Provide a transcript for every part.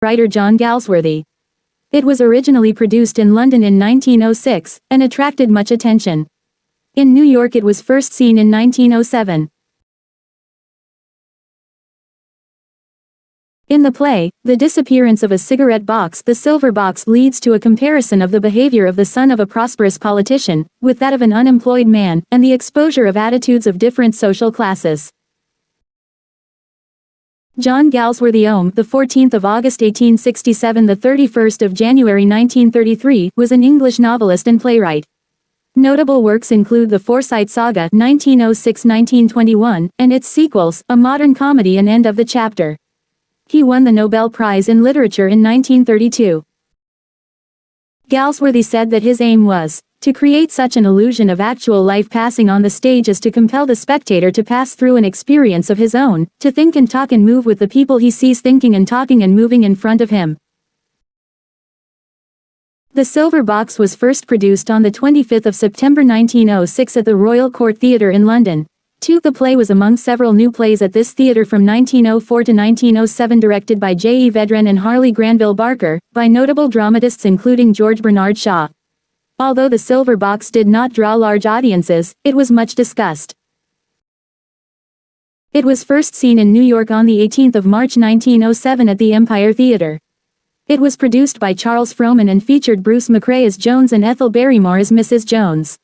writer John Galsworthy. It was originally produced in London in 1906, and attracted much attention. In New York it was first seen in 1907. In the play, the disappearance of a cigarette box, the silver box, leads to a comparison of the behavior of the son of a prosperous politician, with that of an unemployed man, and the exposure of attitudes of different social classes. John Galsworthy, the 14th of August 1867, the 31st of January 1933, was an English novelist and playwright. Notable works include The Forsyte Saga (1906–1921) and its sequels, A Modern Comedy and End of the Chapter. He won the Nobel Prize in Literature in 1932. Galsworthy said that his aim was to create such an illusion of actual life passing on the stage as to compel the spectator to pass through an experience of his own, to think and talk and move with the people he sees thinking and talking and moving in front of him. The Silver Box was first produced on the 25th of September 1906 at the Royal Court Theatre in London. The play was among several new plays at this theatre from 1904 to 1907, directed by J. E. Vedran and Harley Granville Barker, by notable dramatists including George Bernard Shaw. Although The Silver Box did not draw large audiences, it was much discussed. It was first seen in New York on the 18th of March 1907 at the Empire Theatre. It was produced by Charles Frohman and featured Bruce McRae as Jones and Ethel Barrymore as Mrs. Jones.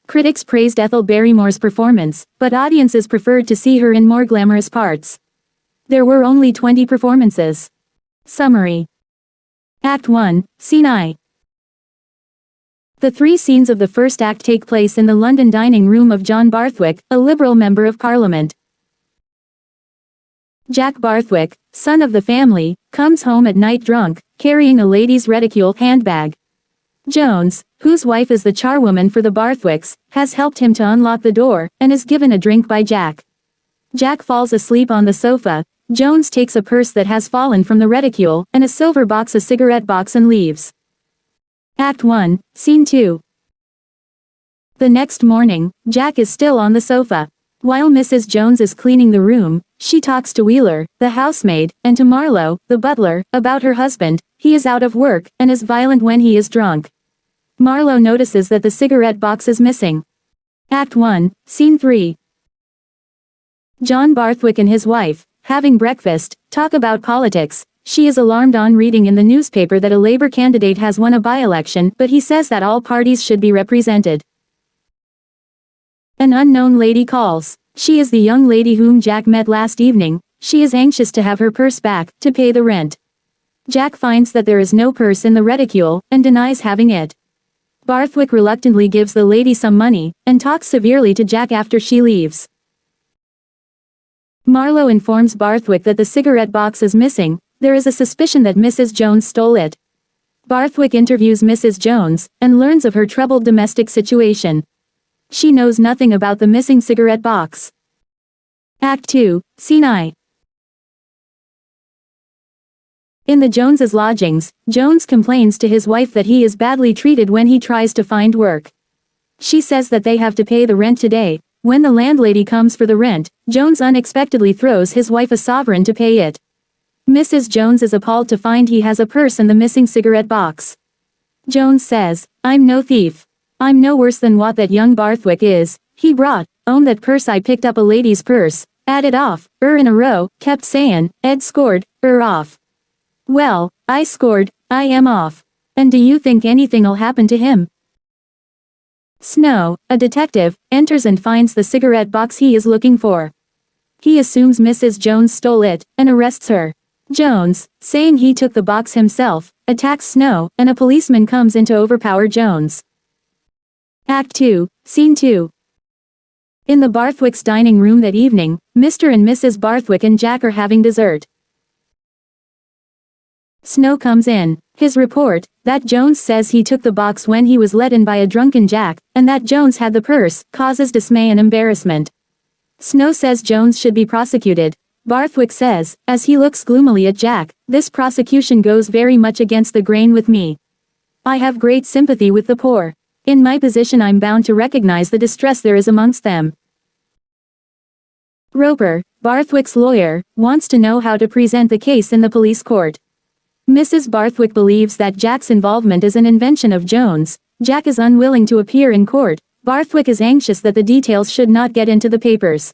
Critics praised Ethel Barrymore's performance, but audiences preferred to see her in more glamorous parts. There were only 20 performances. Summary. Act 1, Scene I. The three scenes of the first act take place in the London dining room of John Barthwick, a Liberal Member of Parliament. Jack Barthwick, son of the family, comes home at night drunk, carrying a lady's reticule handbag. Jones, whose wife is the charwoman for the Barthwicks, has helped him to unlock the door, and is given a drink by Jack. Jack falls asleep on the sofa. Jones takes a purse that has fallen from the reticule, and a silver box, a cigarette box, and leaves. Act 1, Scene 2. The next morning, Jack is still on the sofa. While Mrs. Jones is cleaning the room, she talks to Wheeler, the housemaid, and to Marlowe, the butler, about her husband. He is out of work, and is violent when he is drunk. Marlowe notices that the cigarette box is missing. Act 1, Scene 3. John Barthwick and his wife, having breakfast, talk about politics. She is alarmed on reading in the newspaper that a Labour candidate has won a by-election, but he says that all parties should be represented. An unknown lady calls. She is the young lady whom Jack met last evening. She is anxious to have her purse back, to pay the rent. Jack finds that there is no purse in the reticule, and denies having it. Barthwick reluctantly gives the lady some money, and talks severely to Jack after she leaves. Marlowe informs Barthwick that the cigarette box is missing. There is a suspicion that Mrs. Jones stole it. Barthwick interviews Mrs. Jones, and learns of her troubled domestic situation. She knows nothing about the missing cigarette box. Act 2, Scene I. In the Joneses' lodgings, Jones complains to his wife that he is badly treated when he tries to find work. She says that they have to pay the rent today. When the landlady comes for the rent, Jones unexpectedly throws his wife a sovereign to pay it. Mrs. Jones is appalled to find he has a purse and the missing cigarette box. Jones says, "I'm no thief. I'm no worse than what that young Barthwick is. He brought, that purse. I picked up a lady's purse, added off, in a row, kept sayin', Ed scored, off. Well, I scored, I am off. And do you think anything'll happen to him?" Snow, a detective, enters and finds the cigarette box he is looking for. He assumes Mrs. Jones stole it, and arrests her. Jones, saying he took the box himself, attacks Snow, and a policeman comes in to overpower Jones. Act 2, Scene 2. In the Barthwicks' dining room that evening, Mr. and Mrs. Barthwick and Jack are having dessert. Snow comes in. His report, that Jones says he took the box when he was let in by a drunken Jack, and that Jones had the purse, causes dismay and embarrassment. Snow says Jones should be prosecuted. Barthwick says, as he looks gloomily at Jack, "This prosecution goes very much against the grain with me. I have great sympathy with the poor. In my position I'm bound to recognize the distress there is amongst them." Roper, Barthwick's lawyer, wants to know how to present the case in the police court. Mrs. Barthwick believes that Jack's involvement is an invention of Jones. Jack is unwilling to appear in court. Barthwick is anxious that the details should not get into the papers.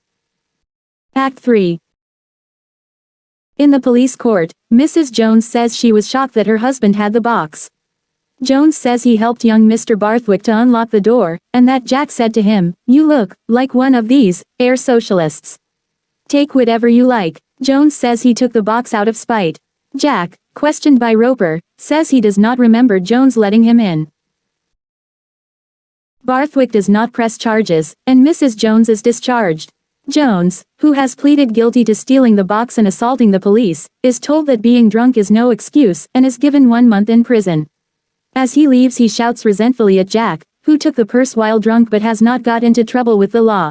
Act 3. In the police court, Mrs. Jones says she was shocked that her husband had the box. Jones says he helped young Mr. Barthwick to unlock the door, and that Jack said to him, "You look like one of these air socialists. Take whatever you like." Jones says he took the box out of spite. Jack, questioned by Roper, says he does not remember Jones letting him in. Barthwick does not press charges, and Mrs. Jones is discharged. Jones, who has pleaded guilty to stealing the box and assaulting the police, is told that being drunk is no excuse and is given 1 month in prison. As he leaves, he shouts resentfully at Jack, who took the purse while drunk but has not got into trouble with the law.